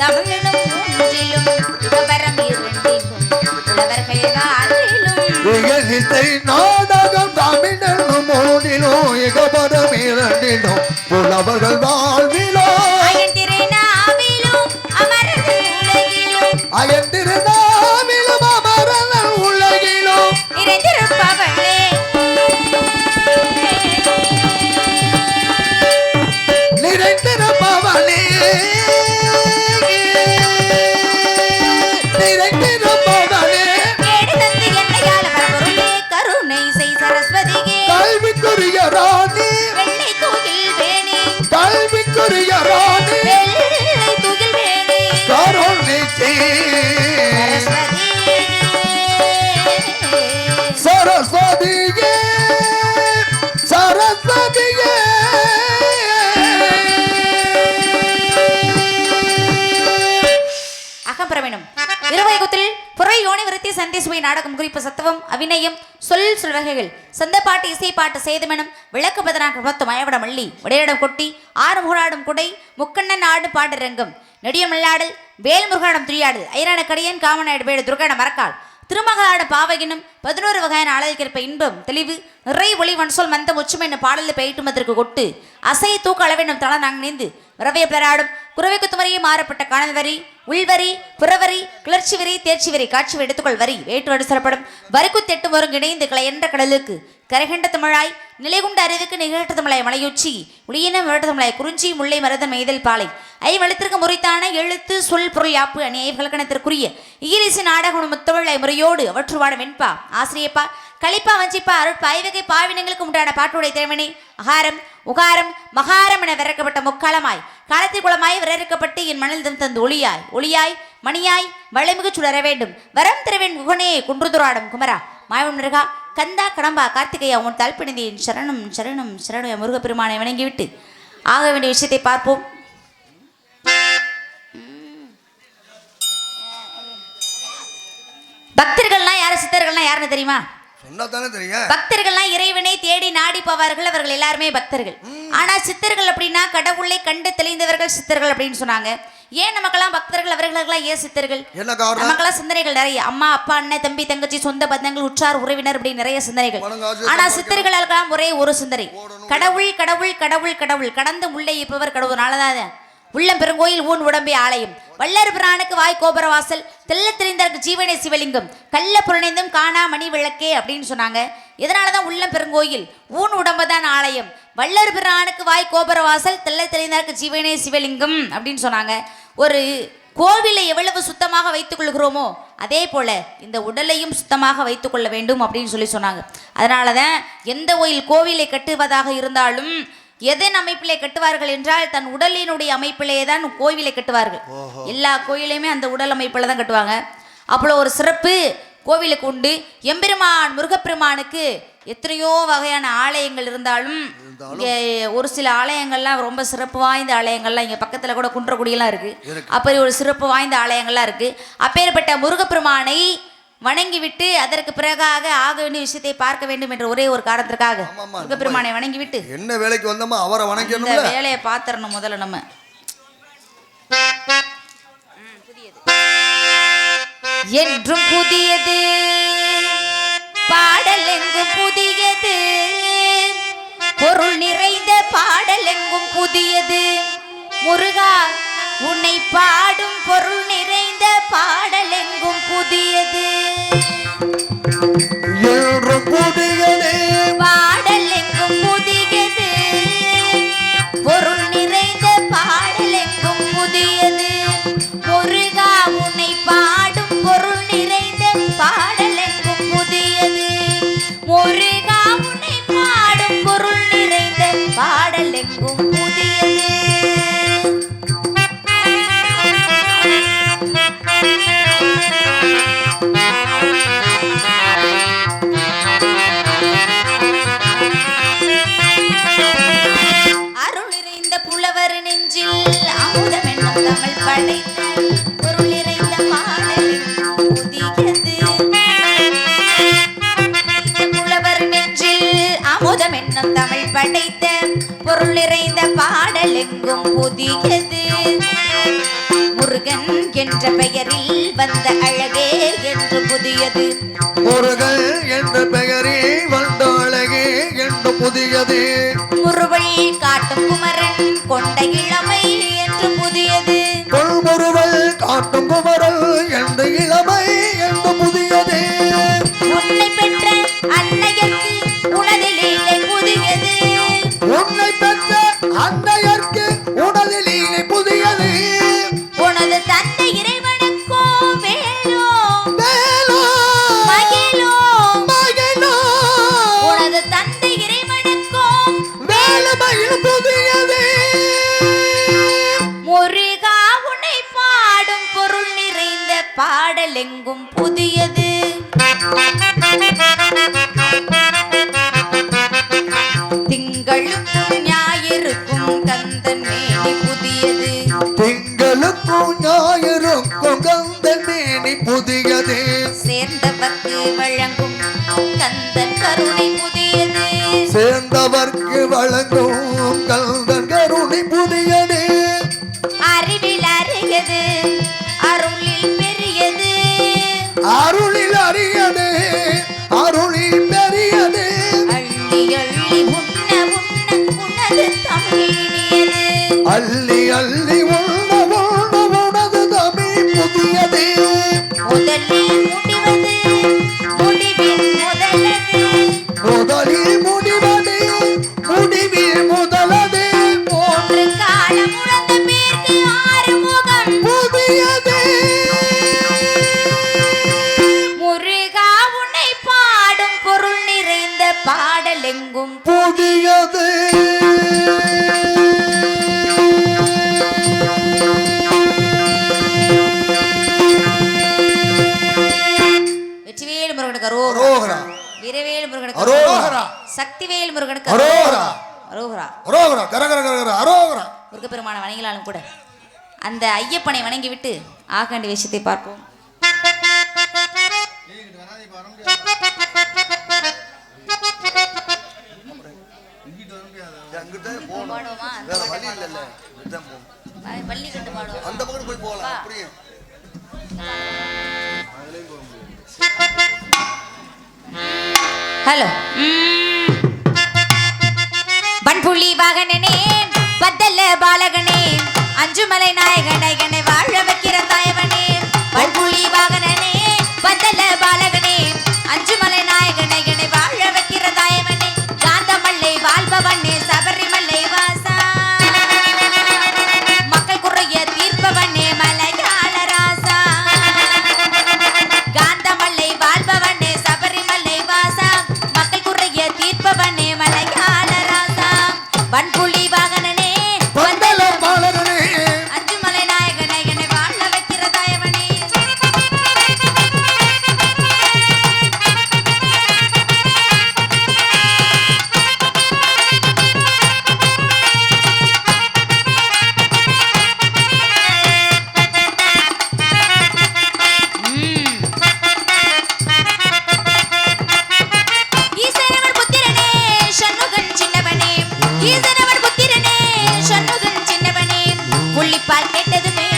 தமிழிலும் மூன்றிலும் யுகபரம் இருந்திலும் புலவர்கள் வாழ்விலும் நாடகம் தமிழிலும் மூன்றிலும் யுகபரம் இருந்திலும் புலவர்கள் வாழ்விலும் அயன்திருநாவிலும் அமரர்கள் உலகிலும் அயன்திருநாவிலும் அமரர்கள் உலகிலும் நிறைந்திருப்பவளே நிறைந்திருப்பவளே நிறைந்திருப்பவளே கேடு தந்து என்னையால் பரபொருளே கருணை செய் சரஸ்வதியே கல்விக்குரிய ராணி வெள்ளை தூகில் வேணி கல்விக்குரிய ராணி வெள்ளை தூகில் வேணி கருணை சரஸ்வதியே சரஸ்வதியே அகம்பிரவீனம் இருவயகத்தில் புறை யோனி விருத்தி சந்தி சுவை நாடகம் குறிப்பு சத்துவம் அபிநயம் சொல்வகைகள் சந்தப்பாட்டு இசைப்பாட்டு சேதுமெனும் விளக்கு பதனாக பத்து மயவிட மல்லி விடையிடம் கொட்டி ஆறு முகலாடும் குடை முக்கண்ணன் ஆடு பாடு ரங்கம் நெடியமல்லாடல் வேல் முருகாடம் துரியாடல் ஐரான கடியன் காமநாடு வேடு துர்கான மரக்கால் திருமகளாட பாவகினும் 11 வகையான ஆளலுக்கிருப்ப இன்பம் தெளிவு நிறை ஒளி வன்சொல் மந்தம் உச்சும் என்னும் பாடலில் பெயிட்டுமதற்கு கொட்டு அசைய தூக்க அளவென்னும் தள நாங்கள் நீந்து விரவிய பிளராடும் குறவை குத்துமரியே மாறப்பட்ட காணல் வரி உள்வரி புறவரி கிளர்ச்சி வரி தேர்ச்சி வரி காட்சி எடுத்துக்கொள் வரி வேற்று அடிசரப்படும் வரிக்குத்தெட்டு வரும் இணைந்து கலை என்ற கடலுக்கு கரைகண்ட தமிழாய் நிலைகுண்ட அறிவுக்கு நிகழ்ட்ட தமிழாய் மலையுச்சி உளியின விரட்ட தமிழாய் குறிஞ்சி முல்லை மருதம் மெய்தல் பாலை ஐவெழுத்திற்கு முறைத்தான எழுத்து சொல் பொருள் யாப்பு அணியை கலக்கணத்திற்குரிய ஈரிசு நாடகம் முத்தமிழாய் முறையோடு அவற்று வாட வெண்பா ஆசிரியப்பா களிப்பா வஞ்சிப்பா அருட்பா ஐவகை பாவினங்களுக்கு உண்டான பாட்டுடைய திறமணி அகாரம் உகாரம் மகாரம் என விரக்கப்பட்ட முக்காலமாய் காலத்தில் குளமாய் விரக்கப்பட்டு என் மணல் தந்து ஒளியாய் ஒளியாய் மணியாய் வளைமிகு சுடர வேண்டும் வரம் திரவேன் குகனே குன்றுதுராடும் குமரா மாயவன் மிருகா கந்தா கடம்பா கார்த்திகையா உன் தல்பிணிந்தேன் சரணம் சரணம் சரணம் முருகப்பெருமானை வணங்கிவிட்டு ஆக வேண்டிய விஷயத்தை பார்ப்போம். பக்தர்கள்லாம் யாரு சித்தர்கள்லாம் யாருன்னு தெரியுமா? பக்தர்கள்லாம் இறைவனை தேடி நாடி போவார்கள். அவர்கள் எல்லாருமே பக்தர்கள். ஆனா சித்தர்கள் அப்படின்னா கடவுளை கண்டு தெளிந்தவர்கள் சித்தர்கள் அப்படின்னு சொன்னாங்க. ஏன் நமக்கெல்லாம் பக்தர்கள் அவர்களுக்கெல்லாம் ஏன் சித்தர்கள்? நமக்கெல்லாம் சிந்தனைகள் நிறைய. அம்மா அப்பா அண்ணன் தம்பி தங்கச்சி சொந்த பந்தங்கள் உற்றார் உறவினர் அப்படி நிறைய சிந்தனைகள். ஆனா சித்தர்களுக்கெல்லாம் ஒரே ஒரு சிந்தனை, கடவுள் கடவுள் கடவுள் கடவுள் கடந்து உள்ளே இப்பவர் கடவுள். நாளதான் உள்ளம் பெருங்கோயில் ஊன் உடம்பே ஆலயம் வல்லர் பிரானுக்கு வாய் கோபுர வாசல் தெல்ல தெரிந்தற்கு ஜீவனே சிவலிங்கம் கள்ள புலனைந்தும் காணா மணி விளக்கே அப்படின்னு சொன்னாங்க. இதனாலதான் உள்ளம் பெருங்கோயில் ஊன் உடம்புதான் ஆலயம் வல்லர் பிரானுக்கு வாய் கோபுர வாசல் தெல்ல தெரிந்தற்கு ஜீவனே சிவலிங்கம் அப்படின்னு சொன்னாங்க. ஒரு கோவிலை எவ்வளவு சுத்தமாக வைத்துக் கொள்கிறோமோ அதே போல இந்த உடலையும் சுத்தமாக வைத்துக் கொள்ள வேண்டும் அப்படின்னு சொன்னாங்க. அதனாலதான் எந்த கோவிலை கட்டுவதாக இருந்தாலும் எதன் அமைப்பிலே கட்டுவார்கள் என்றால் தன் உடலினுடைய அமைப்பிலே தான் கோவிலை கட்டுவார்கள். எல்லா கோயிலையுமே அந்த உடல் அமைப்பில் தான் கட்டுவாங்க. அப்போ ஒரு சிறப்பு கோவிலுக்கு உண்டு. எம்பெருமான் முருகப்பெருமானுக்கு எத்தனையோ வகையான ஆலயங்கள் இருந்தாலும் இங்கே ஒரு சில ஆலயங்கள்லாம் ரொம்ப சிறப்பு வாய்ந்த ஆலயங்கள்லாம் இங்கே பக்கத்தில் கூட குன்றக்குடியெல்லாம் இருக்குது. அப்படி ஒரு சிறப்பு வாய்ந்த ஆலயங்கள்லாம் இருக்குது. அப்பேற்பட்ட முருகப்பெருமானை வணங்கிவிட்டு அதற்கு பிறகாக ஆக வேண்டிய விஷயத்தை பார்க்க வேண்டும் என்ற ஒரே ஒரு காரணத்திற்காக முருகப்பெருமானை வணங்கிவிட்டு என்ன வேலைக்கு வந்தோமோ அவரை வணங்கணும். இந்த வேலையை பார்த்துறணும் முதல்ல நம்ம. என்றும் புதியது பாடல் எங்கும் புதியது பொருள் நிறைந்த பாடல் எங்கும் புதியது முருகா உன்னை பாடும் பொருள் நிறைந்த பாடல் எங்கும் புதியது பாடல் எங்கும் புதியது பொருள் நிறைந்த பாடல் எங்கும் புதியது முருகா உன்னை பாடும் பொருள் நிறைந்த பாடல் எங்கும் புதியது முருகா உன்னை பாடும் பொருள் நிறைந்த பாடல் எங்கும் புதியது. தமிழ் படைத்த பொருள் நிறைந்த பாடல் எங்கும் புதியது முருகன் என்ற பெயரில் வந்த அழகே என்று புதியது முருகன் என்ற பெயரில் வந்த அழகே என்று புதியது முறுவல் காட்டும் குமரன் கொண்ட இளமை என்று புதியது கொள்முறுவல் காட்டும் குமரல் என்று இளமை என்று புதியது உன்னை பெற்ற அன்னையர்க்கு உனதில் இல்லை புதியது உன்னை பெற்ற அன்னையர்க்கு உனதில் இல்லை புதியது உனது தந்தை இறைவனுக்கோ வேலோ வேலோ மகிழோ மகிழோ உனது தந்தை இறைவனுக்கோ வேலமையில் புதியது முருகா உன்னை பாடும் பொருள் நிறைந்த பாடல் எங்கும் புதியது திங்களுக்கும் ஞாயிறுக்கும் கந்தன் மேனி புதியது திங்களுக்கும் ஞாயிறுக்கும் கந்தன் மேனி புதியது சேர்ந்தவர்க்கு வழங்கும் கந்தன் கருணை புதியது சேர்ந்தவர்க்கு வழங்கும் கந்தன் கருணை புதியது அறிவில் அறியது அருளில் பெரியது அருளில் அறியது அருளில் பெரியது அள்ளி அள்ளி உண்ண உண்ண உனது தமிழினியது அள்ளி அள்ளி உண்ண உண்ண உனது தமிழ் புதியது முதலில் முடிவது முடிவின் முதலது முதலில் முடிவது முடிவில் முதலது மூன்று காலம் உணர்ந்த பேருக்கு ஆறு முகம் புதியது முருகா உன்னை பாடும் பொருள் நிறைந்த பாடல் எங்கும் புதியது வெற்றிவேல் முருகனுக்கு அரோகரா அரோகரா வீரவேல் முருகனுக்கு அரோகரா சக்திவேல் முருகனுக்கு அரோகரா அரோகரா அரோகரா கரகர கரகர அரோகரா முருகப்பெருமான வணங்கினாலும் கூட அந்த ஐயப்பனை வணங்கிவிட்டு ஆகாண்டி விஷயத்தை பார்ப்போம் பாடுவோமா? பள்ளி கட்டு பாடுவோம். அந்த பக்கம் போய் போகலாம் அப்படியே ஹலோ பண்புள்ளி வாகனனே பத்தல்ல பாலகனே அஞ்சுமலை நாயகனை வாழ வைக்கிற தாயவனே பண்புள்ளி வாகனனே பத்தல்ல பாலகனே அஞ்சுமலை நாயகனை வாழ வைக்கிற தாயவனே காந்தமல்லை வாழ்பவனே சபரிமலை வாசா மக்கள் குறைய தீர்ப்பவனே மலையாள ராசா காந்தமல்லை வாழ்பவனே சபரிமலை வாசா மக்கள் குறைய தீர்ப்பவனே மலையாள ராசா வன்புலி வாகனனே பந்தல பாலகனே அஞ்சுமலை நாயகனை வாழ வைக்கிற தாயவனே ஈசனவன் புத்திரனே சண்முகன் சின்னவனே ஈசனவன் புத்திரனே சண்முகன் சின்னவனே புள்ளிப்பால் கேட்டதுமே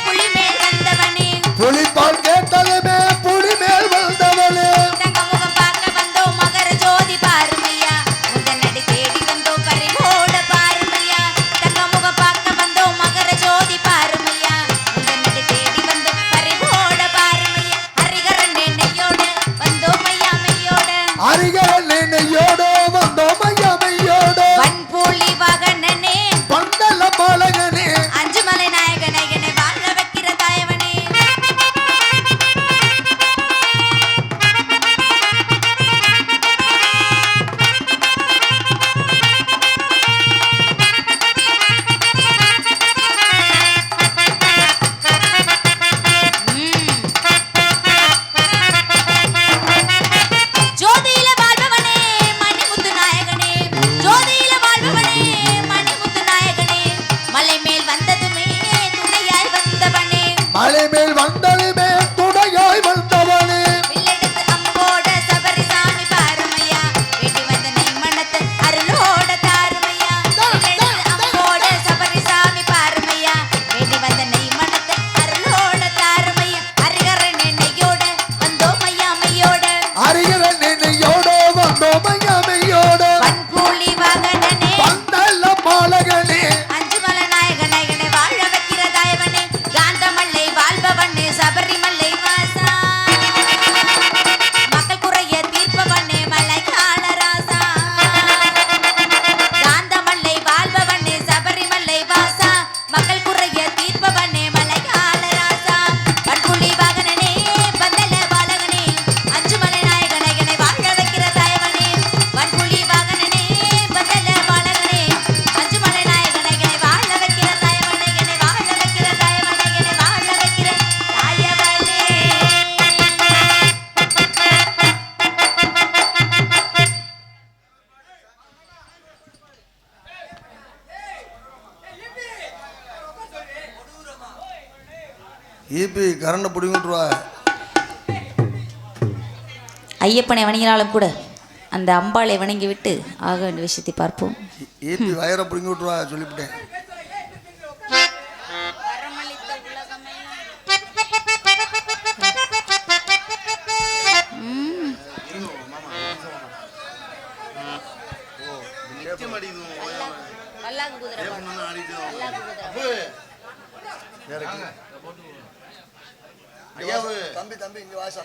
புள்ளி மேல் வந்தவனே புலிப்பால் கேட்டதுமே புலி மேல் வந்தவளே தங்க முகம் பார்க்க வந்தோம் மகர ஜோதி பாருமையா முதனடி தேடி வந்தோம் பறிவோட பாருமையா தங்க முகம் பார்க்க வந்தோம் மகர ஜோதி பாருமையா முதனடி தேடி வந்தோம் பறிவோட பாருமையா ஹரிகரன் நெய்யோட வந்தோம் ஐயா மையோட அரிகரன் நெய்யோடு வந்தோம் ஐயமையோடு வன்பூலி வாகனனே பந்தல பாலகனே அஞ்சுமலை நாயகனை வாழ வைக்கிற தாயவனே ஈபி கரண்டை பிடிங்கி விட்டுருவா. ஐயப்பனை வணங்கினாலும் கூட அந்த அம்பாளை வணங்கி விட்டு ஆக வேண்டிய விஷயத்தை பார்ப்போம். ஈபி வயரை பிடிங்கி விட்டுருவா சொல்லிவிட்டேன். தம்பி தம்பி இங்க வாசா.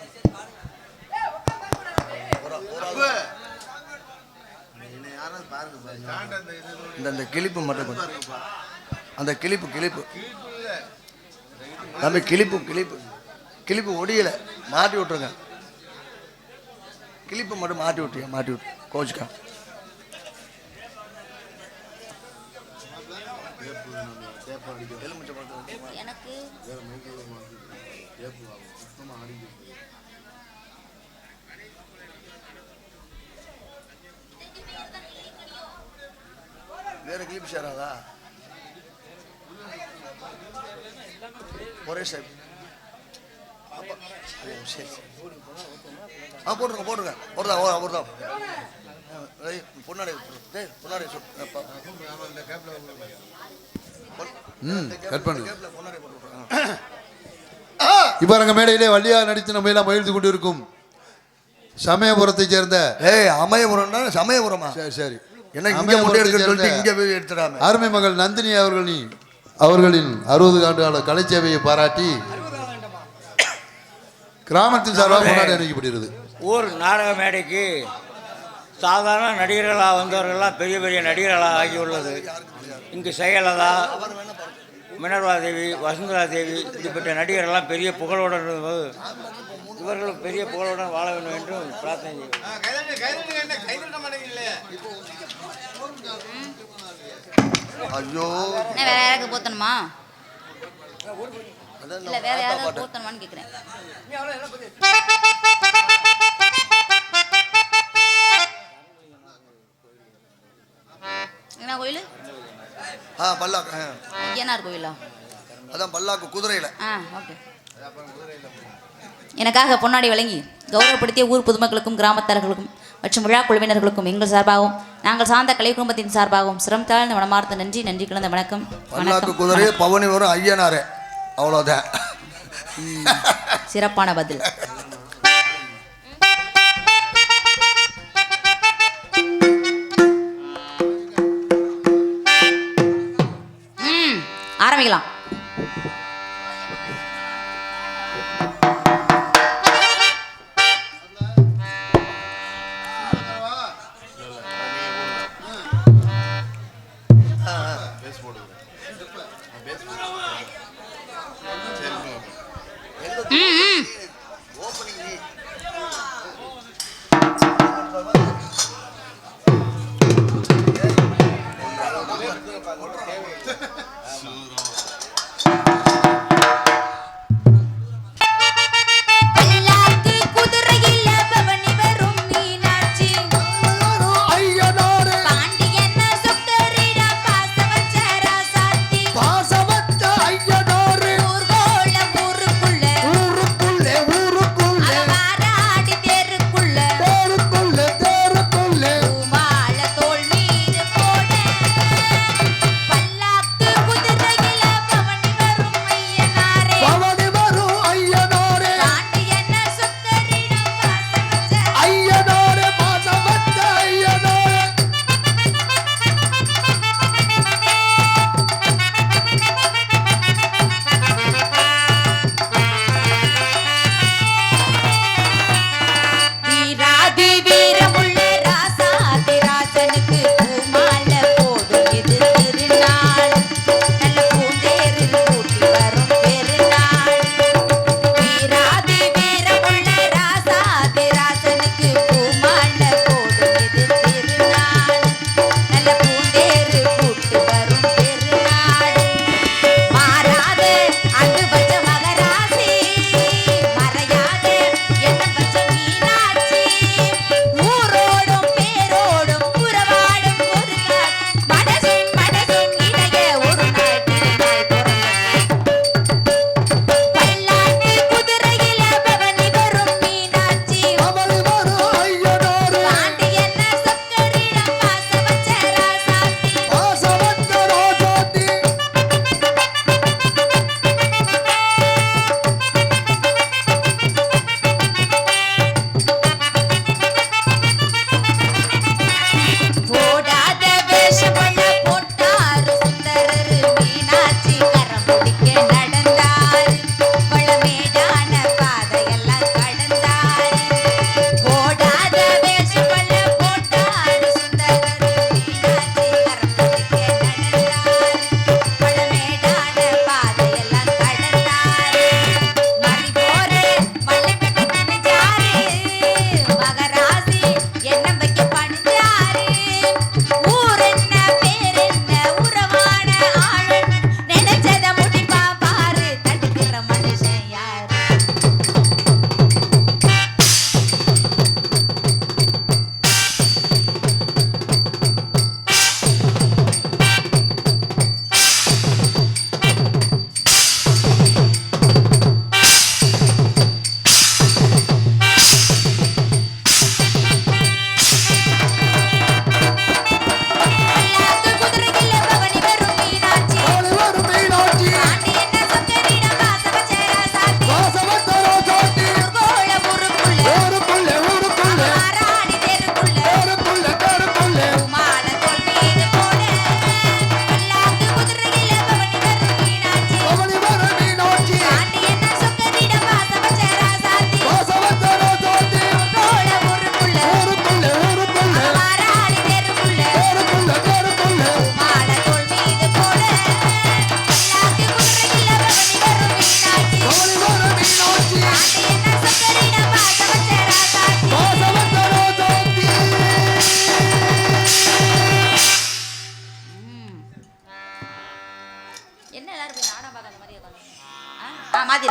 இந்த கிளிப்பு மட்டும் அந்த கிளிப்பு தம்பி கிளிப்பு ஒடியல மாட்டி விட்டுருங்க. கிளிப்பு மட்டும் மாட்டி விட்டு கோச்சுக்கா. எனக்கு வேற கிளிப்பு சேராதா? ஒரே ஷேப். சரி போட்டுருங்க ஒருதா பொன்னாடி கட் பண்ணு. இப்போ அங்க மேடையிலே வள்ளியாக நடித்து நம்ம எல்லாம் மகிழ்ந்து கொண்டிருக்கும் சமயபுரத்தைச் சேர்ந்த அமயபுரம்னா சமயபுரமா? சரி என்ன இங்க முடி எடுக்கிறது இங்க போய் எடுத்துறாம அருமை மகள் நந்தினி அவர்களின் 60 ஆண்டு கால கலைச்சேவையை பாராட்டி கிராமத்தின் சார்பாக கொண்டாடி அறிவிக்கப்படுகிறது. ஊர் நாடக மேடைக்கு சாதாரண நடிகர்களாக வந்தவர்கள்லாம் பெரிய பெரிய நடிகர்களாக ஆகியுள்ளது. இங்கு செயலதா, மினர்வா தேவி, வசுந்தரா தேவி இப்படிப்பட்ட நடிகர்கள்லாம் பெரிய புகழுடன் இருந்தது. இவர்களும் பெரிய புகழுடன் வாழ வேண்டும் என்றும் பிரார்த்தனை ஐயோ வேற யாராவது போத்தணுமா? இல்ல வேற யாராவது போத்தணுமான்னு கேக்குறேன். என்ன கோயில்? பல்லாக்கு ஐயனார் கோயிலா? அதான் பல்லாக்கு குதிரையில. ஓகே. எனக்காக பொன்னாடி வழங்கி கௌரவப்படுத்திய ஊர் பொதுமக்களுக்கும் கிராமத்தார்களுக்கும் மற்றும் விழா குழுவினர்களுக்கும் எங்கள் சார்பாகவும் நாங்கள் சார்ந்த கலை குடும்பத்தின் சார்பாகவும் சிரம் தாழ்ந்த மனமார்த்த நன்றி கலந்த வணக்கம். பல்லாக்கு குதிரை பவனி வரும் ஐயனாரே, அவ்வளோதான். சிறப்பான பதில். ஆரம்பிக்கலாம்.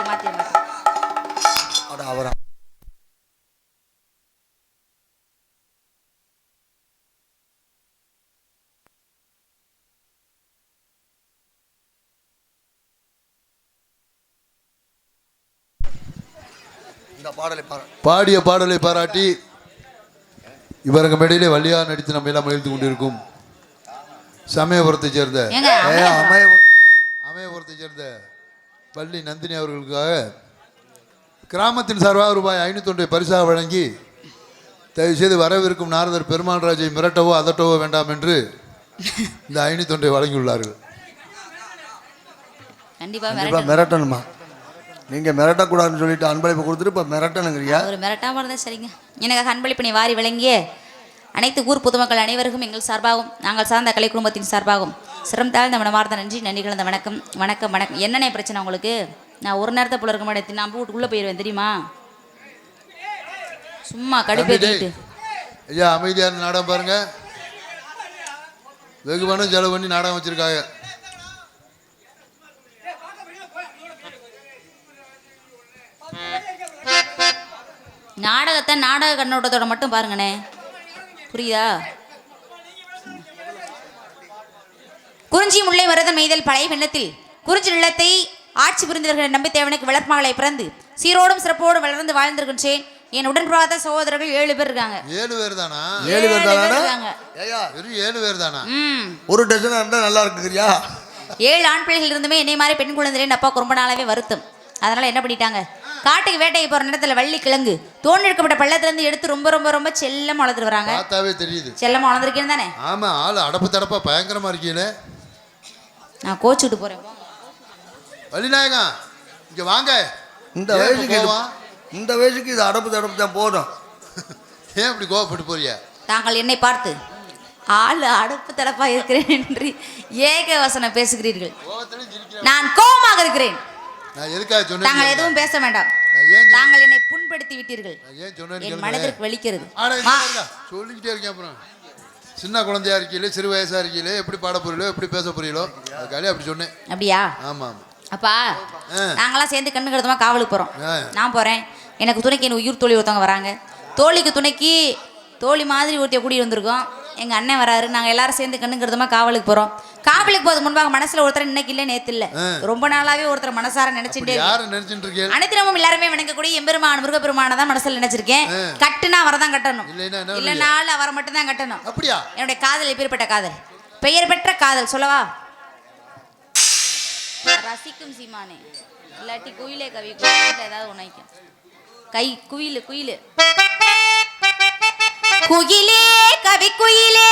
மாத்திரு அட அவரா இந்த பாடலை பாடிய பாடலை பாராட்டி இவரங்க மேடையிலே வள்ளியா நடித்து நம்ம எல்லாம் மகிழ்ந்து கொண்டிருக்கும் சமயபுரத்தை சேர்ந்த ஏங்க அமயபுரத்தை சேர்ந்த பள்ளி நந்தினி அவர்களுக்காக கிராமத்தின் சார்பாக ரூபாய் 501 பரிசாக வழங்கி தயவு செய்து வரவிருக்கும் நாரதர் பெருமாள் ராஜை மிரட்டவோ அதட்டவோ வேண்டாம் என்று இந்த 501 வழங்கியுள்ளார்கள். கண்டிப்பா மிரட்டணுமா? நீங்க மிரட்டக்கூடாதுன்னு சொல்லிட்டு அன்பளிப்பு கொடுத்துட்டு இப்போ மிரட்டணுங்கிறியா? ஒரு மிரட்டாம இருந்தா சரிங்க. எனக்கு அன்பளிப்பினை வாரி வழங்கிய அனைத்து ஊர் பொதுமக்கள் அனைவருக்கும் எங்கள் சார்பாகவும் நாங்கள் சார்ந்த கலை குடும்பத்தின் சார்பாகவும் சிரம் தாழ்ந்த மனமார்ந்த நன்றி கலந்த வணக்கம். வணக்கம் வணக்கம். என்னென்ன பிரச்சனை உங்களுக்கு? நான் ஒரு நேரத்தை போல இருக்க மாட்டேன். நான் வீட்டுக்குள்ளே போயிடுவேன் தெரியுமா? சும்மா கடுப்பேற்றிட்டு ஐயா அமைதியான நாடகம் பாருங்க. வெகு பணம் செலவு பண்ணி நாடகம் வச்சிருக்காங்க. நாடகத்தை நாடக கண்ணோட்டத்தோட மட்டும் பாருங்கண்ணே, புரியுதா? குறிஞ்சி முல்லை மருதன் மெய்தல் பழைய வெள்ளத்தில் குறிஞ்சி நிலத்தை ஆட்சி புரிந்தவர்கள் நம்பி தேவனுக்கு வளர்மகளை பிறந்து சீரோடும் சிறப்போடு வளர்ந்து வாழ்ந்திருக்கின்றேன். என் உடன்பிராத சகோதரர்கள் 7 பேர் இருக்காங்க. 7 பேர் தானா? 7 பேர் தானா? ஐயா வெறும் 7 பேர் தானா? ஒரு டஜனா இருந்தா நல்லா இருக்குறியா? 7 ஆண் பிள்ளைகள் இருந்துமே என்னை மாதிரி பெண் குழந்தைகள் அப்பாவுக்கு ரொம்ப நாளாவே வருத்தம். அதனால என்ன பண்ணிட்டாங்க, காட்டுக்கு வேட்டைக்கு போற நேரத்துல வள்ளி கிழங்கு தோண்டி எடுக்கப்பட்ட பள்ளத்திலிருந்து எடுத்து ரொம்ப ரொம்ப ரொம்ப செல்லமா வளர்த்துட்டு வராங்க. பார்த்தாவே தெரியுது செல்லமா வளர்ந்துருக்கேன்னு தானே? ஆமா, ஆளு அடப்பு தடப்பா பயங்கரமா இருக்கீங்களே. நான் கோச்சுட்டு போறேன். வள்ளிநாயகா இங்க வாங்க. இந்த வயசுக்கு இது அடப்பு தடப்பு தான் போதும். ஏன் இப்படி கோவப்பட்டு போறிய? தாங்கள் என்னை பார்த்து ஆளு அடப்பு தடப்பா இருக்கிறேன் என்று ஏக வசனம் பேசுகிறீர்கள். நான் கோபமாக இருக்கிறேன். நான் எதுக்காக சொன்னேன்? தாங்கள் எதுவும் பேச வேண்டாம். தாங்கள் என்னை புண்படுத்தி விட்டீர்கள். என் மனதிற்கு வலிக்கிறது. சொல்லிக்கிட்டே இருக்கேன். அப்புறம் சின்ன குழந்தையா இருக்கீங்களே, சிறு வயசா இருக்கீங்களே, எப்படி பாட போறீங்களோ, எப்படி பேச போறீங்களோ, அதுக்காக அப்படி சொன்னேன். அப்படியா? ஆமா. அப்பா நாங்களாம் சேர்ந்து கண்ணு கருத்தமா காவலுக்கு போறோம். நான் போறேன். எனக்கு துணைக்கு என் உயிர் தோழி ஒருத்தவங்க வராங்க. தோழிக்கு துணைக்கு தோழி மாதிரி ஒருத்தைய கூடி வந்திருக்கோம். எங்க அண்ணன் வராரு. நாங்க எல்லாரும் சேர்ந்து கண்ணு கருத்தமா காவலுக்கு போறோம். காவலுக்கு போது முன்பாக மனசுல ஒருத்தர் இன்னைக்கு இல்ல நேத்து இல்ல ரொம்ப நாளாவே ஒருத்தர் மனசார நினைச்சுட்டே அனைத்திரமும் எல்லாருமே வணங்கக்கூடிய எம்பெருமான் முருகப்பெருமான தான் மனசுல நினைச்சிருக்கேன். கட்டுனா அவரதான் கட்டணும், இல்லைனாலும் அவரை மட்டும் தான் கட்டணும். அப்படியா? என்னுடைய காதல் எப்பேற்பட்ட காதல், பெயர் பெற்ற காதல் சொல்லவா? ரசிக்கும் சீமானே, இல்லாட்டி குயிலே கவி ஏதாவது உனைக்கும் கை குயிலு குயிலு குயிலே கவி குயிலே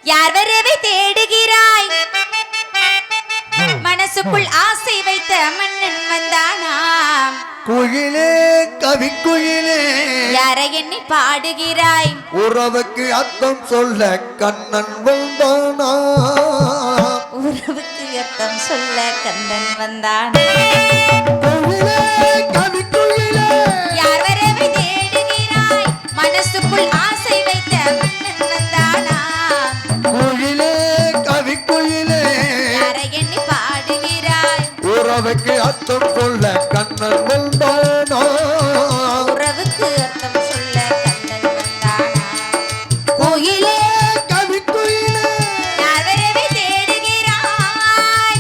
யார் வரவை தேடுகிறாய்? மனசுக்குள் ஆசை வைத்த மன்னன் வந்தானாம். குயிலே கவி குயிலே யாரை எண்ணி பாடுகிறாய்? உறவுக்கு அர்த்தம் சொல்ல கண்ணன் வந்தானா. உறவுக்கு அர்த்தம் சொல்ல கண்ணன் வந்தான். குயிலே கவி குயிலே யார் வரவை தேடுகிறாய்? மனசுக்குள் ஆசை வைத்த மன்னன் வந்தானா. குயிலே கவி குயிலே யாரை எண்ணி பாடுகிறாய்? உறவுக்கு அர்த்தம் சொல்ல கண்ணன் வந்தானா. உறவுக்கு அர்த்தம் சொல்ல கண்ணன் வந்தானா. கோயிலே கவி குயிலே யார் வரவை தேடுகிறாய்?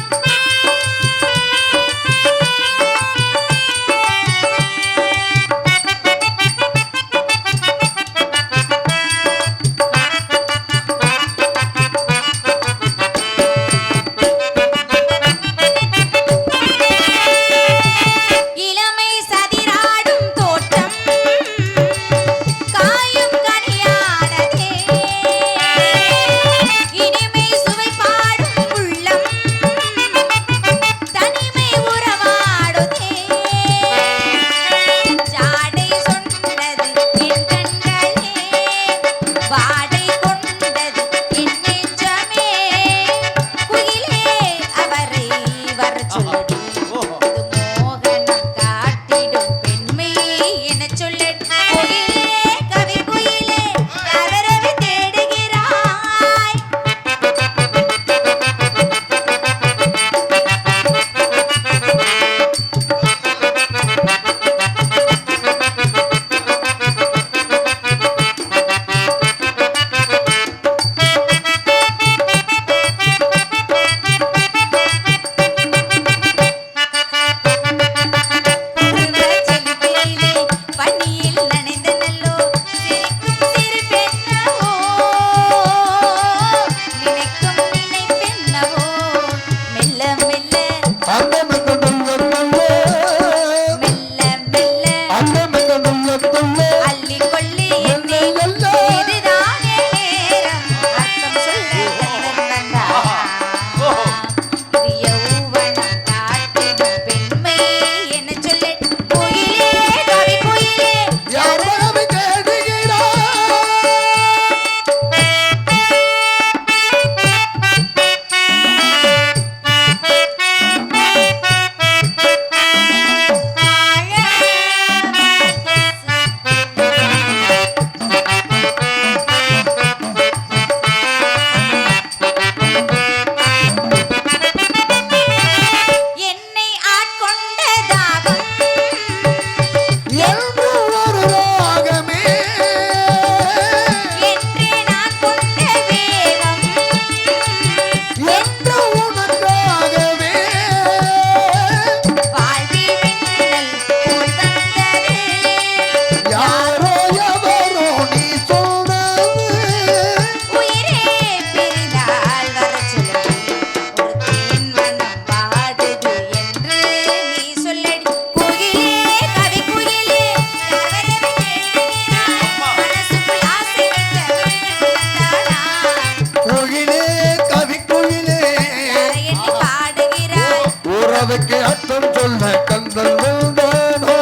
அர்த்தம் சொல்ல கந்தன் வந்தானோ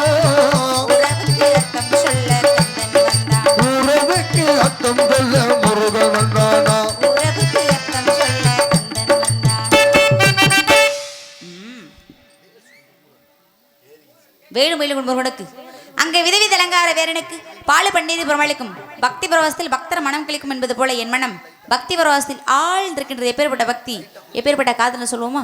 உறவுக்கு அர்த்தம் சொல்ல கந்தன் வந்தான் உறவுக்கு அர்த்தம் சொல்ல முருகன் வந்தானா உறவுக்கு அர்த்தம் சொல்ல கந்தன் வந்தான் வேணு மயிலும் முருகனுக்கு அங்கே விதவித அலங்கார வேரனுக்கு பாலு பன்னீர் பிரமளிக்கும் பக்தி பரவசத்தில் பக்தர் மனம் கிளிக்கும் என்பது போல என் மனம் பக்தி பரவசத்தில் ஆழ்ந்திருக்கின்றது. எப்பேற்பட்ட பக்தி, எப்பேற்பட்ட காதல்னு சொல்லுவோமா?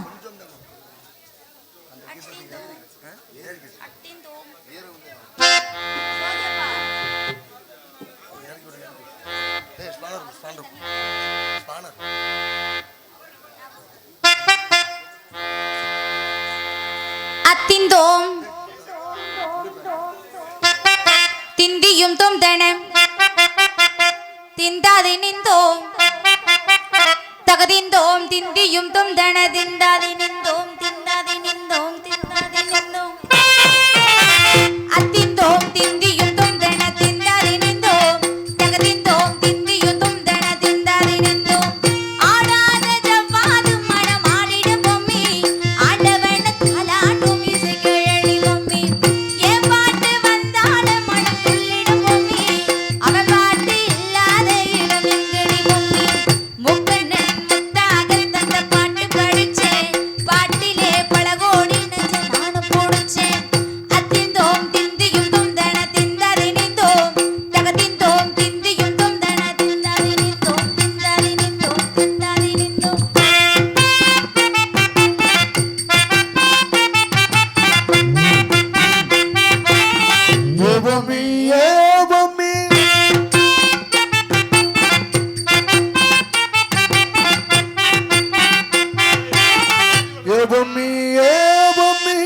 அத்திந்தோம் திந்தியும் தும் தன திந்தாதி நிந்தோம் தகதிந்தோம் திந்தியும் தும் தன திந்தாதி நிந்தோம் திந்தாதி நிந்தோம் திந்தாதி நிந்தோம் அத்திந்தோம் திந்தியும் தும் தன திந்தாதி நிந்தோம் தகதிந்தோம் திந்தியும் தும் தன திந்தாதி நிந்தோம் ஆடாத ஜவ்வாது மனம் ஆடிடும் பொம்மி ஆண்டவன தாலாட்டும் இசை கிழடி பொம்மி என் பாட்டு வந்தாலும் மனம் துள்ளிடும் பொம்மி அவன் பாட்டு இல்லாத இடம் எங்கடி பொம்மி முக்கண்ணன் முத்தாக தந்த பாட்டு படிச்சேன் பாட்டிலே பல கோடி நெஞ்ச நானும் போடுச்சேன் அத்திந்தோம் திந்தியும் துந்தன திந்தாதி நிந்தோம் தகதிந்தோம் திந்தியும் துந்தன திந்தாதி நிந்தோம் திந்தாதி நிந்தோம் திந்தாதி நிந்தோம் ஏவமி ஏவமி ஏவமி ஏவமி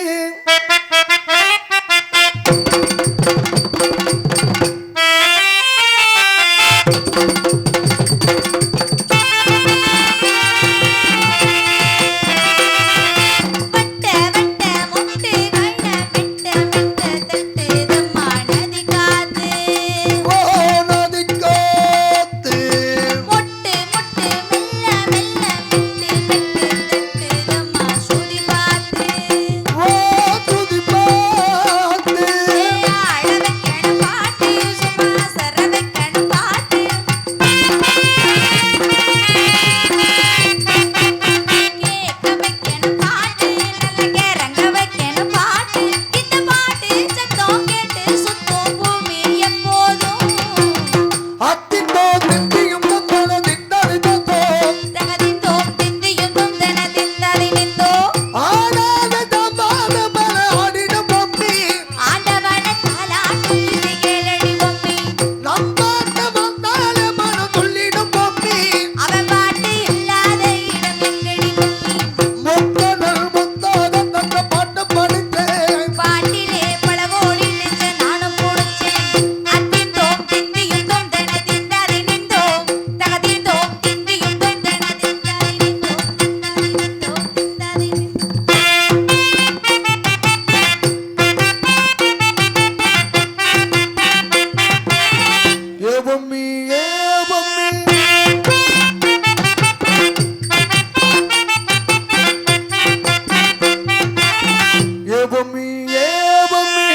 வட்ட வட்ட முட்டு கண்ண மெட்ட மெட்ட தட்டுதம்மா நதி காத்து ஓ நதி காத்து முட்டு முட்டு மெல்ல மெல்ல மெட்டு மெட்டு தட்டுதம்மா சுதி பார்த்து ஓ துதி பார்த்து ஆழ வைக்கணும் பாட்டு சும்மா சர வைக்கணும் பாட்டு கேட்க வைக்கணும் பாட்டு நல்ல கிறங்க வைக்கணும் பாட்டு இந்த பாட்டு சத்தம் கேட்டு சுத்தம் பூமி எப்போதும் அத்திந்தோ திந்தியும் தந்தன திந்தாதி தந்தோ தகதிந்தோம் திந்தியும் துந்தன திந்தாதி நிந்தோ ஆடாத தம்பாத மன ஆடிடும் பொம்மி ஆண்டவன தாலாட்டும் இசை கேளடி பொம்மி நம்பாட்ட வந்தால மனம் துள்ளிடும் பொம்மி அவன் பாட்டு இல்லாத இடம் எங்கடி பொம்மி முத்தனல் முத்தாக தந்த பாட்டு படித்தேன் பாட்டிலே பல கோடி நெஞ்ச நானும் போடுச்சேன் அத்திந்தோம் திந்தியும் துந்தன திந்தாதி நிந்தோம் தகதிந்தோம் திந்தியும் துந்தன திந்தாதி நிந்தோம் திந்தாதி நிந்தோம் திந்தாதி நிந்தோம் ஏவமி ஏவமி ஏவமி ஏவமி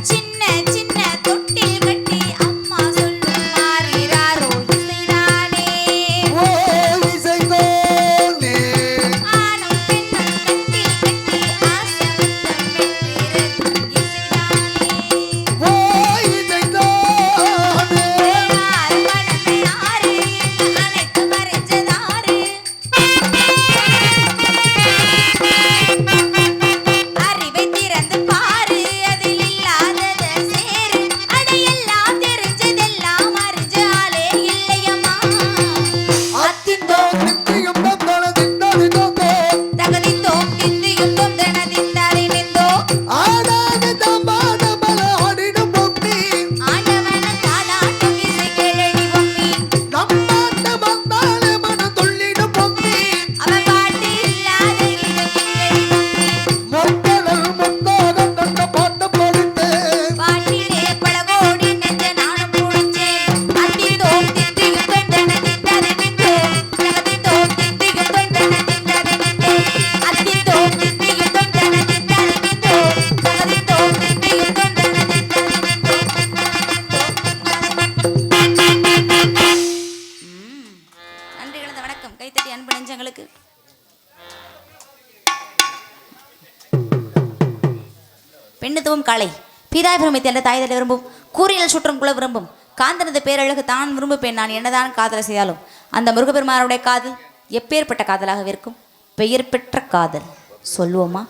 சின்ன சின்ன தொட்டில் கட்டி அம்மா சொல்லும் மாறிறாரோ இசைதானே ஓ இசைதோனே ஆணும் பெண்ணும் கட்டி கட்டி ஆசை முத்தம் பெற்றிருக்கும் இசைதானே காலை பிதாய் பிரமித்து என்ற தாய் தந்தை விரும்பும் கூறியல் சுற்றம் குல விரும்பும் காந்தனது பேரழகு தான் விரும்புப்பேன் நான் என்னதான் காதலை செய்தாலும் அந்த முருகப்பெருமானுடைய காதல் எப்பேற்பட்ட காதலாக இருக்கும் பெயர் பெற்ற காதல் சொல்லுவோமா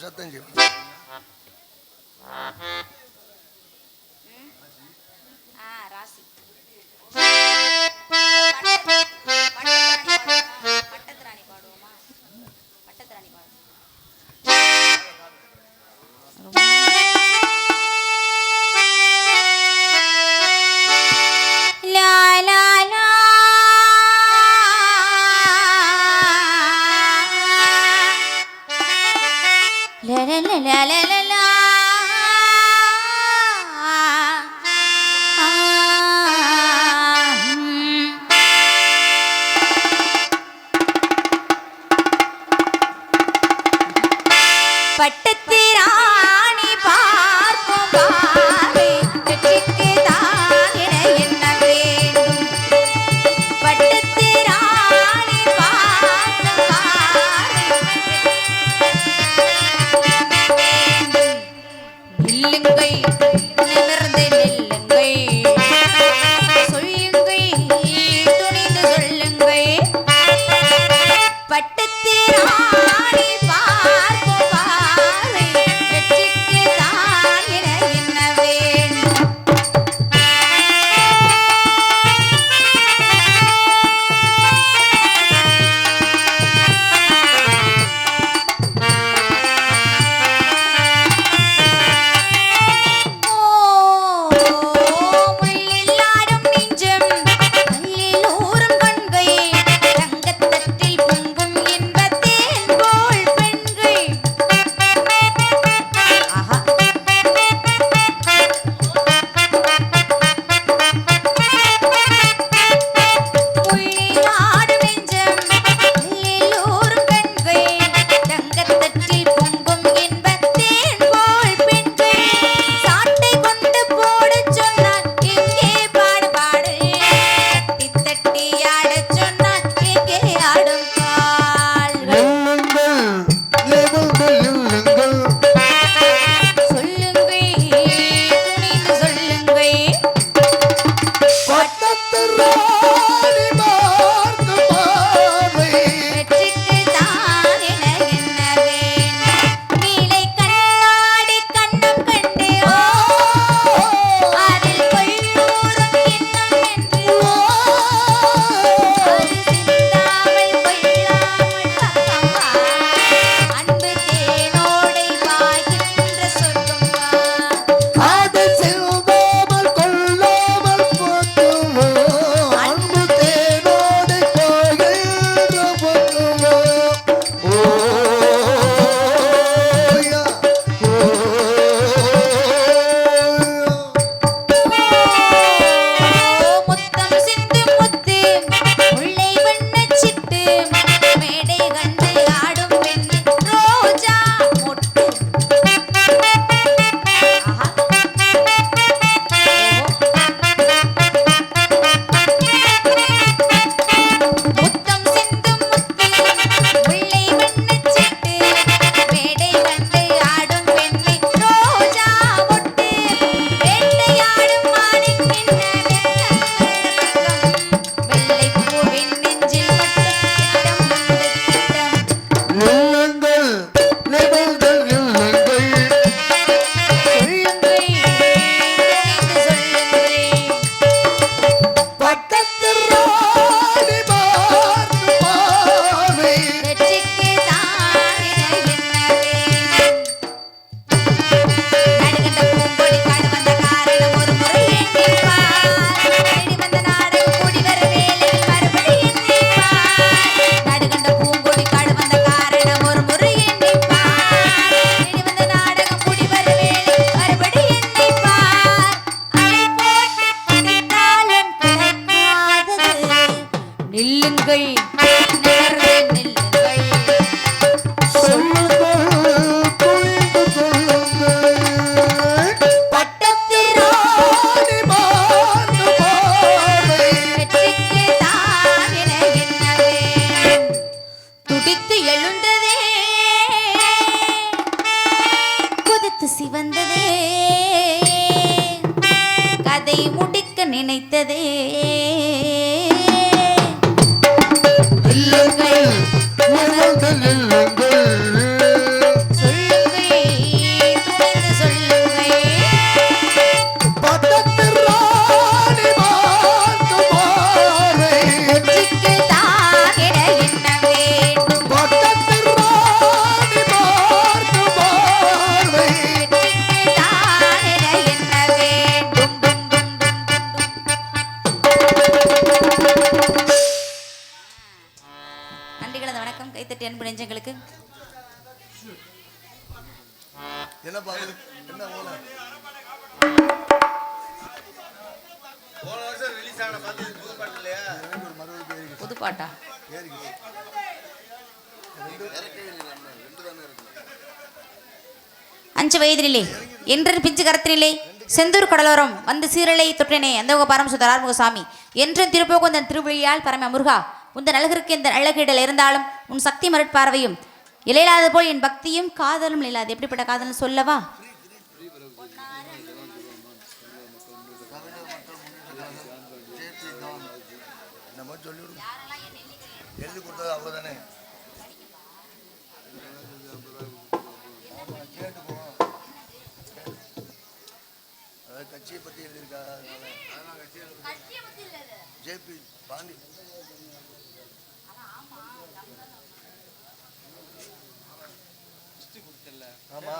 சத்தம் செய்வோம். பட்டத்திராணி பார்க்கும் பார்வை வெற்றிக்கு தான் என எண்ண வேண்டும். பட்டத்திராணி பார்க்கும் பார்வை நில்லுங்கை நிமிர்ந்து நில்லுங்கை சொல்லுங்கை துணிந்து சொல்லுங்கை பட்டத்திராணி பார்க்கும் பார்வை வெற்றிக்கு தான் என எண்ண வேண்டும். ஓ அதை முடிக்க நினைத்ததே. இல்லங்கள், இல்லங்கள், இல்லங்கள். சொல்லுங்கள், துணிந்து சொல்லுங்கள். பட்டத்தில் ராணி பார்க்கும் பார்வை. வெற்றிக்கு தான் என எண்ண வேண்டும். பட்டத்தில் ராணி பார்க்கும் பார்வை. வெற்றிக்கு தான் என எண்ண வேண்டும். நன்றி கலந்த வணக்கம். கைத்தட்டி அன்பு நெஞ்சங்களுக்கு. என்ன பாக்குது? என்ன ஓலை? புது பாட்டா? அஞ்சு வயதினிலே என்றன் பிஞ்சு கரத்தினிலே செந்தூர் கடலோரம் வந்து சீரலை தொற்றினே அந்த பரம் சுதர் ஆறுமுகசாமி என்றும் திருப்போகுந்தன் திருவிழியால் பரம முருகா உந்த அழகிற்கு இந்த அழகிடல் இருந்தாலும் உன் சக்தி மருட்பார்வையும் இலையில்லாத போல் என் பக்தியும் காதலும் இல்லாது. எப்படிப்பட்ட காதல்னு சொல்லவா? நம்ம சொல்லி விடுங்க. எழுதி கொடுத்தது அவ்வளவுதானே. கேட்டு போவோம். அதாவது கட்சியை பத்தி எழுதியிருக்கா. ஜேபி பாண்டி ஆமா.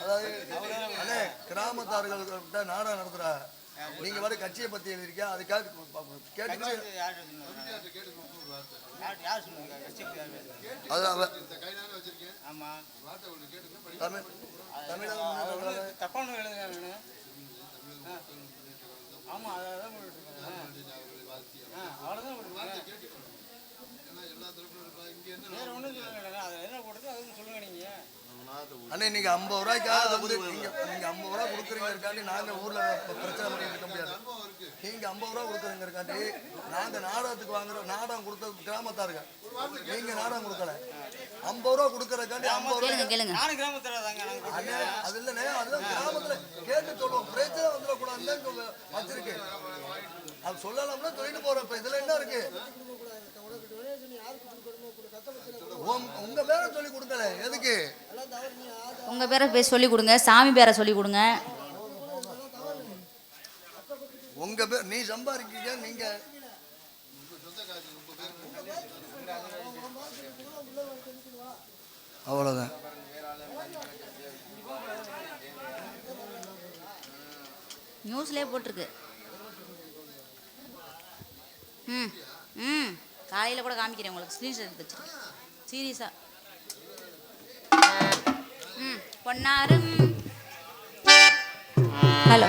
அதாவது அண்ணே கிராமத்தார்கள் நாடகம் நடத்துறா. நீங்க வர கட்சியை பத்தி எழுதிருக்கா. அதுக்காக கேட்டு அண்ணே நீங்க 50 ரூபாய்க்காக வந்து நீங்க 50 ரூபா கொடுக்குறீங்கிறக்காண்டி நாங்க ஊர்ல பிரச்சனை பண்ணிட்டு இருக்க முடியாது. நீங்க 50 ரூபா கொடுக்குறீங்கிறக்காண்டி நாங்க நாடகத்துக்கு வாங்குற நாடகம் கொடுத்த கிராமத்தாருங்க. நீங்க நாடகம் கொடுக்கல. 50 ரூபா கொடுக்கறதுக்காண்டி 50 ரூபா கேளுங்க. அது இல்லைண்ணே. அதுதான் கிராமத்துல கேட்டு சொல்லுவோம். பிரச்சனை வந்துடக்கூடாதுன்னு வச்சிருக்கு. அது சொல்லலாம்னா சொல்லிட்டு போறோம். இப்ப இதுல என்ன இருக்கு? உங்க பேரை சொல்லி கொடுக்கல. எதுக்கு? உங்க பேரை சொல்லி கொடுங்க. சாமி பேரை சொல்லி கொடுங்க. உங்க பேர் நீ சம்பாதிக்கீங்க. நீங்க அவ்வளவுதான். நியூஸ்லேயே போட்டிருக்கு. காலையில் கூட காமிக்கிறேன் உங்களுக்கு. ஸ்க்ரீன்ஷாட் எடுத்து வச்சிருக்கேன். சீரியஸாக. பொன்னாரும் ஹலோ